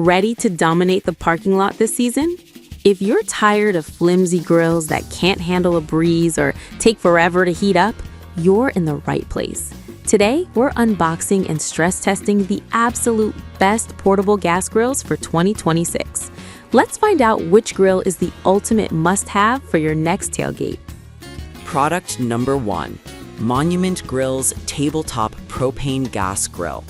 Ready to dominate the parking lot this season? If you're tired of flimsy grills that can't handle a breeze or take forever to heat up, you're in the right place. Today, we're unboxing and stress testing the absolute best portable gas grills for 2026. Let's find out which grill is the ultimate must-have for your next tailgate. Product number 1, Monument Grill's Tabletop Propane Gas Grill.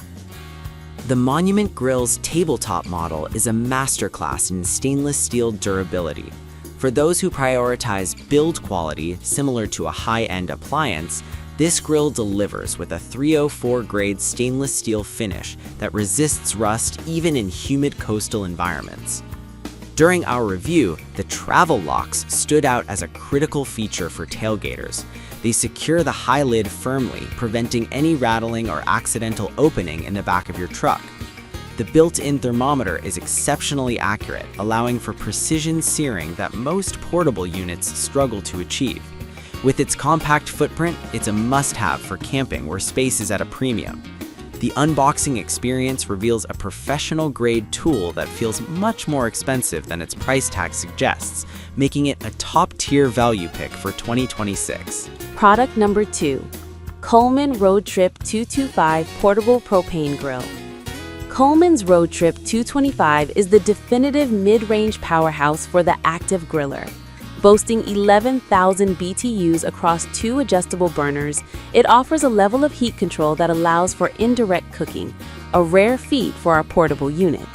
The Monument Grill's tabletop model is a masterclass in stainless steel durability. For those who prioritize build quality similar to a high-end appliance, this grill delivers with a 304 grade stainless steel finish that resists rust even in humid coastal environments. During our review, the travel locks stood out as a critical feature for tailgaters. They secure the high lid firmly, preventing any rattling or accidental opening in the back of your truck. The built-in thermometer is exceptionally accurate, allowing for precision searing that most portable units struggle to achieve. With its compact footprint, it's a must-have for camping where space is at a premium. The unboxing experience reveals a professional-grade tool that feels much more expensive than its price tag suggests, making it a top-tier value pick for 2026. Product number 2, Coleman RoadTrip 225 Portable Propane Grill. Coleman's RoadTrip 225 is the definitive mid-range powerhouse for the active griller. Boasting 11,000 BTUs across 2 adjustable burners, it offers a level of heat control that allows for indirect cooking, a rare feat for our portable unit.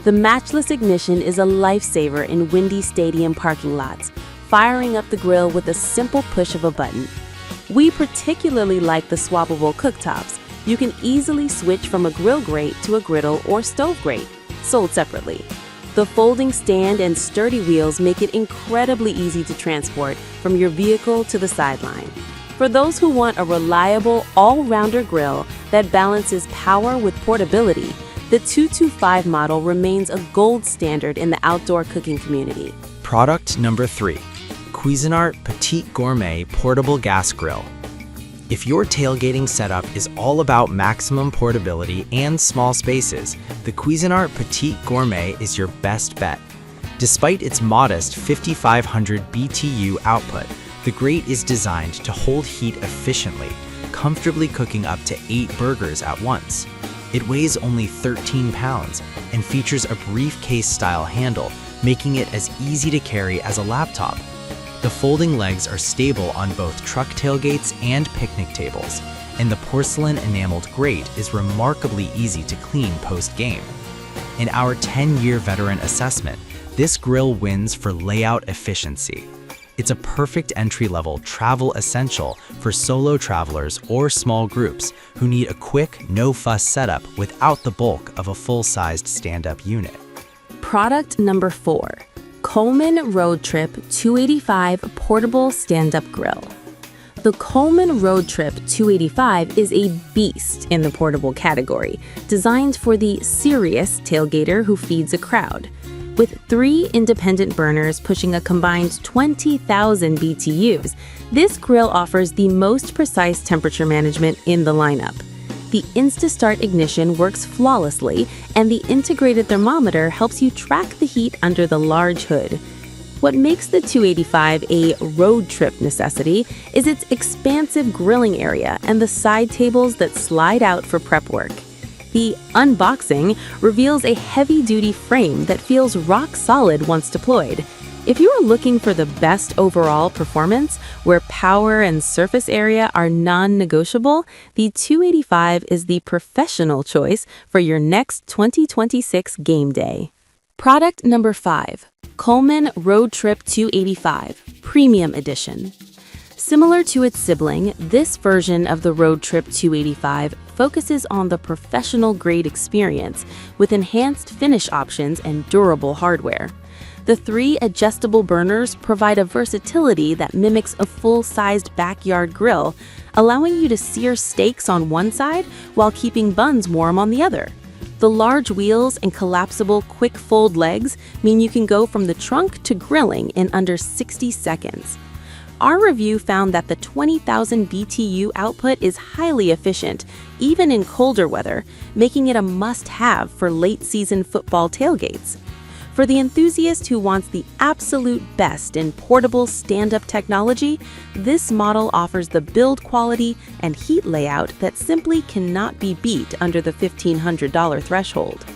The matchless ignition is a lifesaver in windy stadium parking lots, firing up the grill with a simple push of a button. We particularly like the swappable cooktops. You can easily switch from a grill grate to a griddle or stove grate, sold separately. The folding stand and sturdy wheels make it incredibly easy to transport from your vehicle to the sideline. For those who want a reliable, all-rounder grill that balances power with portability, the 225 model remains a gold standard in the outdoor cooking community. Product number 3, Cuisinart Petite Gourmet Portable Gas Grill. If your tailgating setup is all about maximum portability and small spaces, the Cuisinart Petite Gourmet is your best bet. Despite its modest 5,500 BTU output, the grate is designed to hold heat efficiently, comfortably cooking up to 8 burgers at once. It weighs only 13 pounds and features a briefcase-style handle, making it as easy to carry as a laptop. The folding legs are stable on both truck tailgates and picnic tables, and the porcelain enameled grate is remarkably easy to clean post-game. In our 10-year veteran assessment, this grill wins for layout efficiency. It's a perfect entry-level travel essential for solo travelers or small groups who need a quick, no-fuss setup without the bulk of a full-sized stand-up unit. Product number 4, Coleman RoadTrip 285 Portable Stand-Up Grill. The Coleman RoadTrip 285 is a beast in the portable category, designed for the serious tailgater who feeds a crowd. With 3 independent burners pushing a combined 20,000 BTUs, this grill offers the most precise temperature management in the lineup. The Insta-Start ignition works flawlessly, and the integrated thermometer helps you track the heat under the large hood. What makes the 285 a road trip necessity is its expansive grilling area and the side tables that slide out for prep work. The unboxing reveals a heavy-duty frame that feels rock solid once deployed. If you are looking for the best overall performance, where power and surface area are non-negotiable, the 285 is the professional choice for your next 2026 game day. Product number 5, Coleman RoadTrip 285 Premium Edition. Similar to its sibling, this version of the RoadTrip 285 focuses on the professional-grade experience with enhanced finish options and durable hardware. The 3 adjustable burners provide a versatility that mimics a full-sized backyard grill, allowing you to sear steaks on one side while keeping buns warm on the other. The large wheels and collapsible quick-fold legs mean you can go from the trunk to grilling in under 60 seconds. Our review found that the 20,000 BTU output is highly efficient, even in colder weather, making it a must-have for late-season football tailgates. For the enthusiast who wants the absolute best in portable stand-up technology, this model offers the build quality and heat layout that simply cannot be beat under the $1,500 threshold.